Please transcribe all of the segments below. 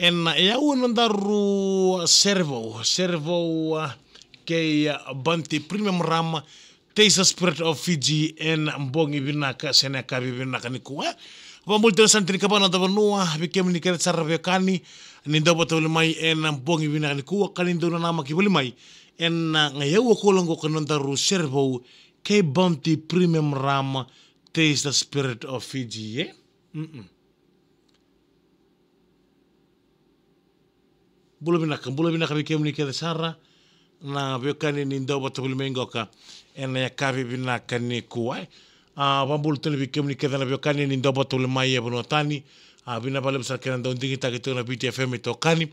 En eu nandaru servo ke banti premium ram Taste Spirit of Fiji en mbongi binaka sena kabi binaka ni kuwa. Vamulta santini kabana davanua bikem ni kere sarra bekani ni ndabo tawle mai en mbongi binaka ni kuwa kani ndona nama kibuli mai en ngayewa kolongo kanandaru servo ke banti premium ram Taste Spirit of Fiji Bula binaka bikem ni kere sarra na bekani ni ndabo tawle mai ngoka en ya kavi binaka ni kuwa vambul tele bikem ni kedana bekani ni ndoba tole mai e bonotani bina bale besar kena don dingi takito na BTFM tokani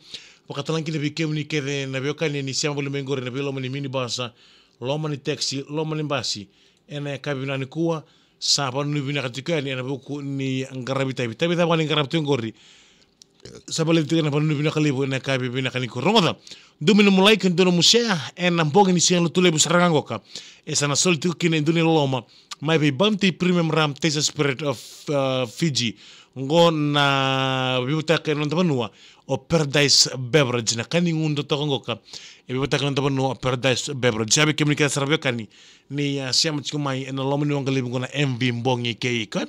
wakatalan kini bikem ni kede na bekani ni siamba bole mengore na belo mani mini basa loma ni taxi loma ni basi en ya kavi binani kuwa sapa ni bina katikani na buku ni ngarabita bita bani ngarabita ngori sabale tika panu bina kalibu na kabi bina kaniko rongoda dumino mulai kan dono musea en namboga ni siang lutule busarangoka esa na soltu kine duni loma mai be banti premium ram Taste Spirit of Fiji ngo na bibuta ke non tabanua o Paradise Beverage na kani ngundo tokongoka e bibuta ke non tabanua Paradise Beverage sabe kemni ka sarabio kani ni siam chikumai en loma ni ngalibu ngona MV mbongi ke ikan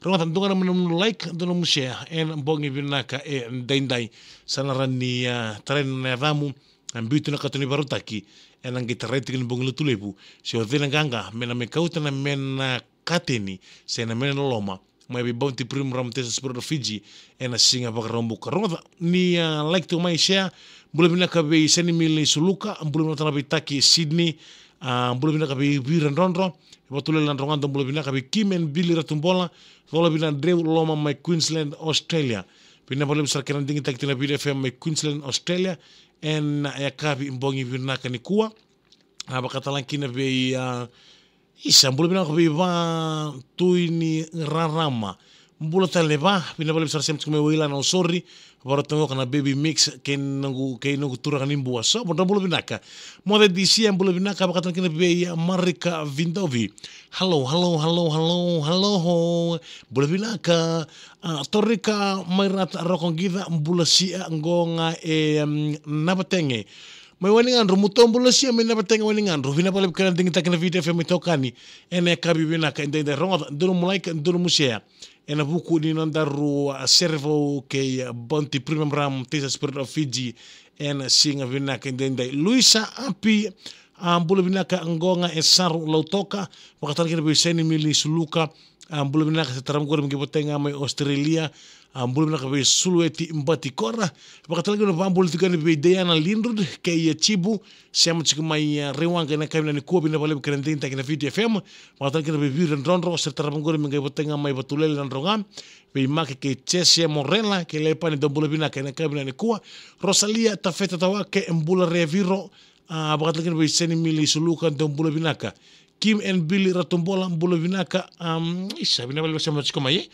Ronga tantunga na menu like dono musea en mbongi binaka e daindai sanaran ni tren na ramu ambitu na katuni barutaki en ang gitarreti kin mbongi lutulebu si o dina ganga mena me kauta na mena kateni se na mena loma mai bi bounty prim ram Taste Spirit of Fiji en singa bakarombu ronga ni like to mai share bula binaka be seni mili suluka bula binaka be taki Sydney bula binaka be viran ronro Watule lan rongan bula binaka be Kim and Billy Ratumbola Vola bina Drew Loma mai Queensland Australia bina bole besar kenan dingi tak tina BTFM mai Queensland Australia en ya kabi mbongi binaka ni kuwa bakatalan kina be isa bula binaka be va tuini rarama mbula taleba bina bole besar sem kume wila na sorry Borotongo kana baby mix ke nungu tura kanimbu aso bonda bula binaka mode disi yang bula binaka bakatan kina be Marika Vindovi hello bula binaka torika mairat rokongida bula sia ngonga nabatenge mai waningan rumutom bula sia mai nabatenge waningan ruvina bala kana dingi takina video FM tokani ene kabi binaka ende ronga dulu mulai dulu musia ena buku ni nandaru servo ke banti premium ram Taste Spirit of Fiji en singa vinaka ndendai Luisa api bula binaka ngonga esaru lautoka wakatan kina beseni mili suluka bula binaka setaram gore mgibotenga mai Australia bula binaka be sulueti mbati kora wakatan kina bambul tikani be Diana Lindrud ke chibu siamo chikumai rewanga na kamina ni kuwa bale kerendin takina VTFM wakatan kina be viran ronro setaram gore mgibotenga mai batulele nan rongam be make ke Chesia Morella ke lepa ni bula binaka na kamina ni kuwa Rosalia tafeta tawake mbula reviro wakatan kina be seni mili suluka bula binaka Kim and Billy Ratumbola bula binaka isa bina bale siamo chikumai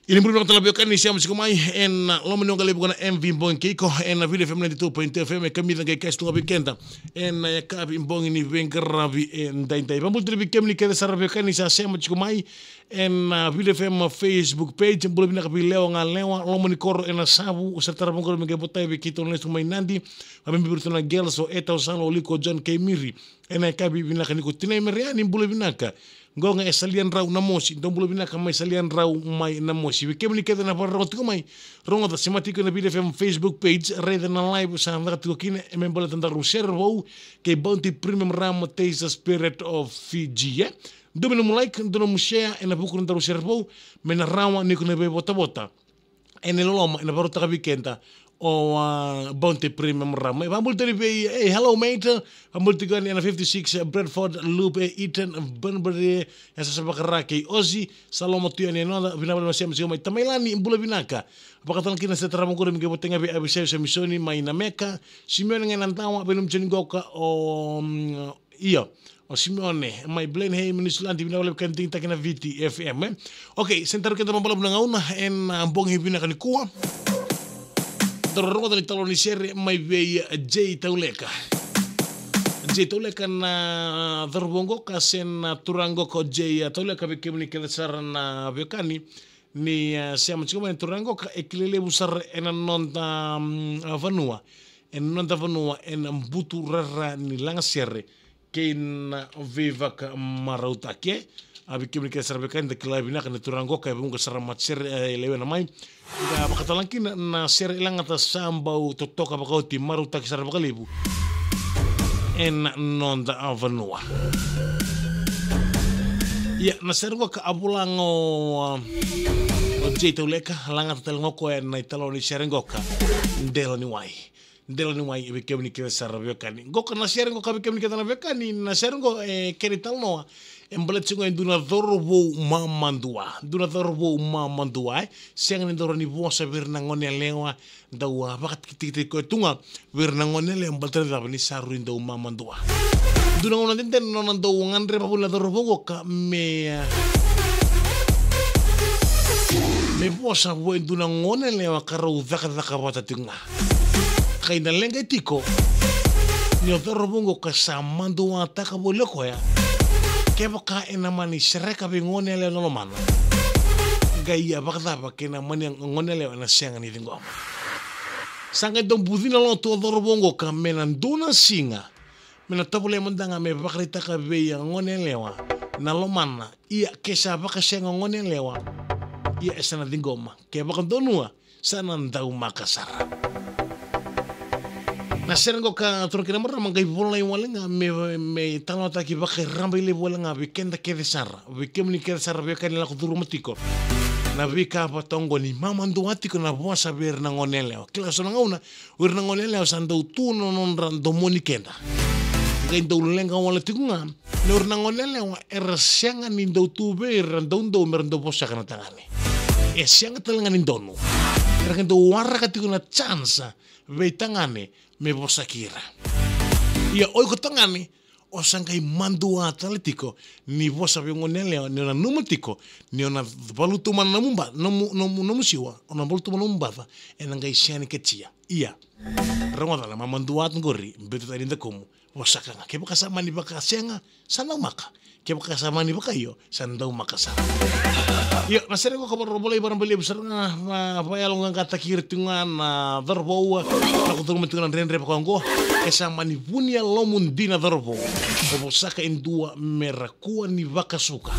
Ini bulu nak lebih kan ni siapa sikumai en lomani orang lebih guna MV Mbong Keiko en video film 92.fm kami dengan guys tu abikenda en ya kabi Mbong ini bengkarabi en daintai pambul terlebih kami ni kita sarap kan ni siapa sikumai en video film Facebook page bulu bina kabi lewa ngalewa lomani kor en sabu serta pangkor mengepotai begitu nulis rumah nanti kami bertuna girls so etau sano liko John Kemiri en ya kabi bina kan ikut tinai meriani bulu bina ka Gonga esalian rau namosi don bulu binaka mai salian rau mai namosi bikem ni keda na parro tu mai ronga ta sematiko na BTFM Facebook page reda na live sa ndaka tu kine membola tanda reservo ke bounty premium ram Taste Spirit of Fiji domino like dono mushea na buku tanda reservo mena rawa ni kuna be bota en el loma na parro ta weekenda o bounty premium ram vambul teri be hello mate vambul tigani na 56 Bradford Loop Eaton Bunbury esa sabakaraki Ozi Salomo tiani no binabal masih mai tamailani bula binaka apakatan kina setara mongko mge botenga be abisay sa misoni mai na meka Simeon ngan tawa benum jengoka o iyo o Simeone mai Blaine Hay Minisland binabal kanting takina VTFM okay sentar kita mambala bunangauna en ambong hibina kanikuwa Ronga ni taloni sere mai be J Tauleka na Darbongo kasen turango ko J Tauleka be kemni kele sarana bekani ni siamo chiko men turango ka ekilele busar ena nonta vanua en nonta vanua en butu rara ni langa serre ke na viva ka marauta ke abi kimni ke serbe kan de klabi na kan turango ka bunga saramat serre lewe na mai ga bakatalanki na serre langa ta sambau totoka bakauti marauta ke serbe kalibu en nonta vanua ya na sergo ka abulango o jeito leka langa tel ngoko e na italo ni serengoka ndelo ni wai e kemni ke sarabio kani goka na serengo ka kemni ke na bekani na serengo e kerital no embletsingo enduna dorbo mamandua senga ni dorani bosa berna ngone lewa dawa bakat kitik ko tunga berna ngone le embletre da ni saru ndo mamandua duna ngona den non ndo ngandre babula dorbo goka me bosa bo duna ngone lewa karau daka bata tunga kaina lenga tiko ni dorbo goka samando ataka boloko ya kebaka ena mani sereka be ngone le no mana gaya bakda bakena mani ngone le na senga ni dingo sanga dom budina lo to dorbongo kamena dona singa mena tabule mandanga me bakrita ka be ngone lewa na lo mana ia kesa baka senga ngone lewa ia esana dingo ma kebaka donua sana ndau makasara na serengo ka turkina marra mangai bola walenga me talo taki baka ramba ile bolenga weekend ke desara weekend ke desara be kan la kuduru matiko na vika patongo ni mama ndo atiko na bosa ber na ngonele kila sona ngauna wer na ngonele sando tuno non rando monikenda ngai ndo lenga wala tikunga wer na ngonele wa ersenga ni ndo tube rando merndo bosa kana tangane senga telanga ni ndonu erkendo warra katikuna chance be tangane me bosakira ia oi ko tangani o sangai mandua atletiko ni bosa bengonele ni na numatiko ni na balutu man namumba no musiwa ona balutu man namumba en ngai siani ketia ia ramada la mandua ngori betu tadi ndakomu bosaka ke baka mani baka senga sana maka ke baka mani baka yo sandau maka sa ia nasere ko kabar boleh barang beli besar na apa longa kata kirtungan na darbo na ko turun tungan rendre pa ko esa mani bunia lomun dina darbo ko bosaka indua merakua ni baka suka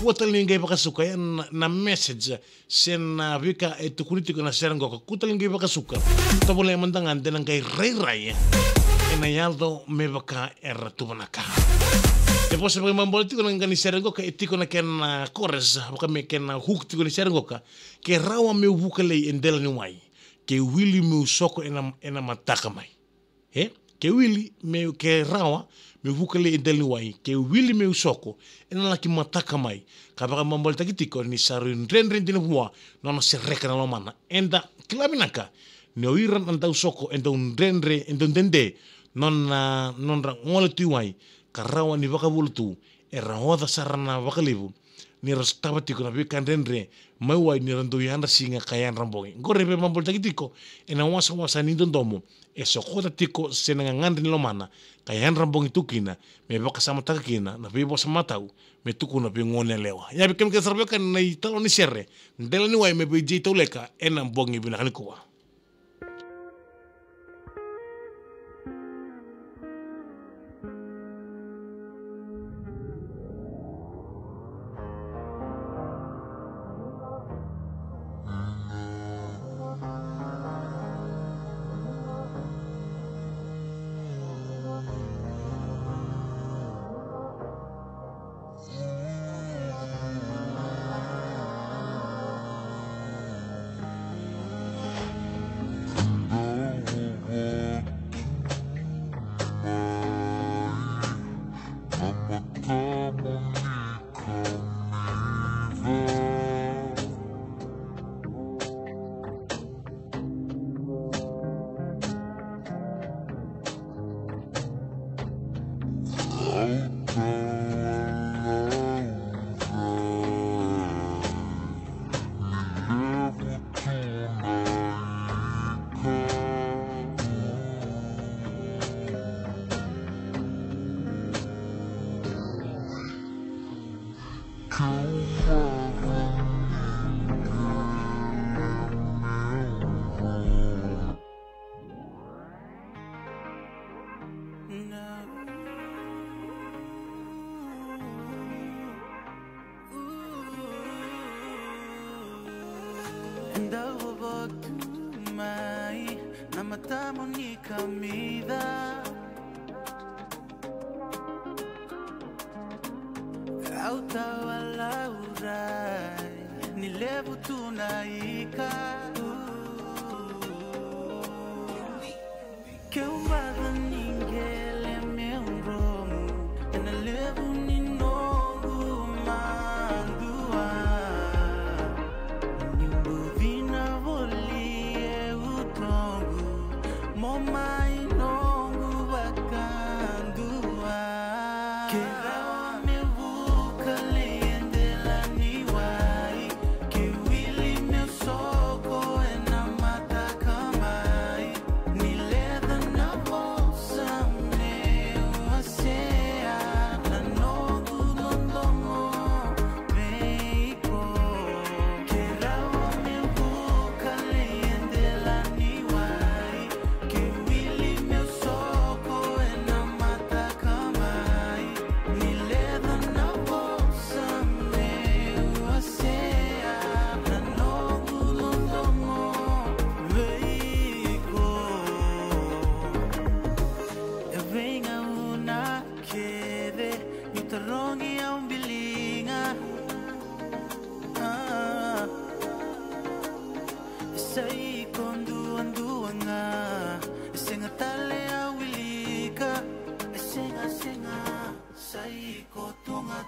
kuatal ningai baka suka ya na message sen na vika etukulitiko na serengo ko kuatal ningai baka suka to boleh mandangan denang kai rai ena yaldo me baka eratubanaka depois se pagam politico na ngani serengo ka etiko na ken kores baka me ken hook tiko ni serengo ka ke rawa me bukale endela ni mai ke willy me soko ena mataka mai ke willy me ke rawa me bukale endela ni mai ke willy me soko ena la ki mataka mai ka baka mambolta kitiko ni sarun renren dina bua nona sereka na lomana enda kilabinaka no iran andau soko endon renre endon dende non ngole tuai karawa ni baka bultu era hoda sarana bakalibu ni rastabati kuna bikan renre mawai ni rando yanda singa kayan rambongi gore be mambol tagitiko ena wasa ni dondomo eso kota tiko senanga ngandri lomana kayan rambongi tukina me baka sama takina na bibo sama tau me tukuna be ngone lewa ya bikem ke sarbekan na italo ni serre ndela ni wai me be jito leka ena mbongi binakani kuwa matamos ni comida. Autawala urai, ni levo tunaika. Que umbada ningele me unromu, na levo ni nongu mandua. Nimbuvina volie utongu, moma inongu bakandua. Que rawa me vuka leendela niwai, que wili me soko ena mata kamai. Ni leda na bolsa me wasea, na nogu nondomo veiko. Que rawa me vuka leendela niwai, que wili me soko ena mata kamai. Ni leda na bolsa me wasea, na nogu nondomo veiko. E venga una chiede, mi torronghi a un bilinga. Sei con duanga, senga tale a wilika, senga, sei con tunga.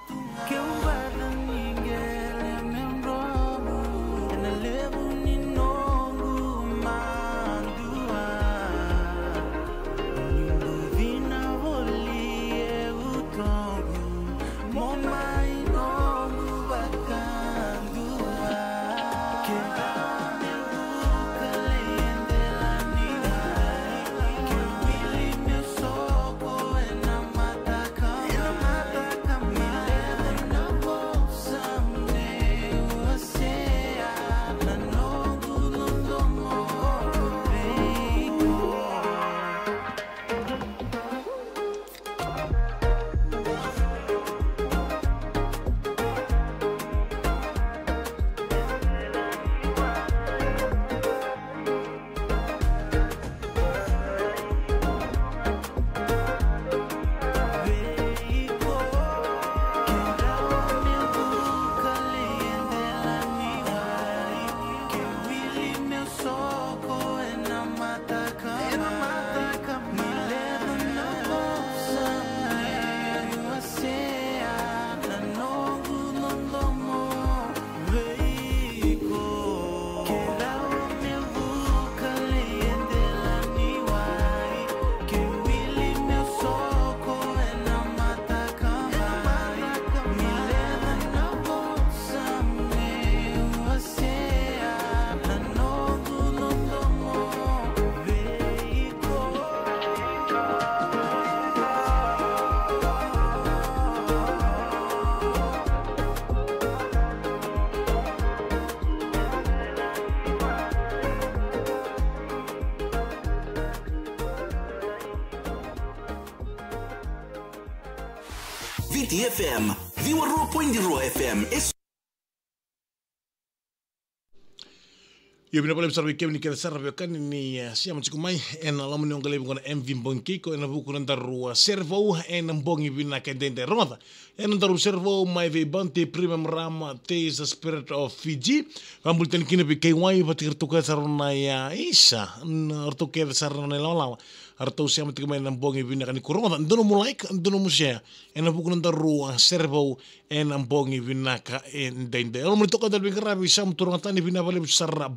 Che un guarda ningele me mbromu, e na levo ni nongu mandua. Nimbuvina volie utongu, moma inongu bakandua. Que ame vuka leendela niwai, que wili me soko ena mata kamai. Mi leda na bolsa me wasea, na nogu nondomo veiko. Viti FM, Viu Arroa FM. Yo bina pala besar weekend ni kira sarra bekan ni siam chiku mai en alamu ni ongale bingona MV Mbongkiko en buku nandaru servo en mbongi bina kendende romata en nandaru servo mai ve bante primum ram taste the spirit of Fiji vambulten kine bi KY batir tuka sarona ya isa ortuke sarona lawa arto siam tiku mai mbongi bina kan kuroma ndono mulaik ndono musia en buku nandaru servo en mbongi bina ka en dende alamu toka dal bingara bi sam turungatani bina pala besar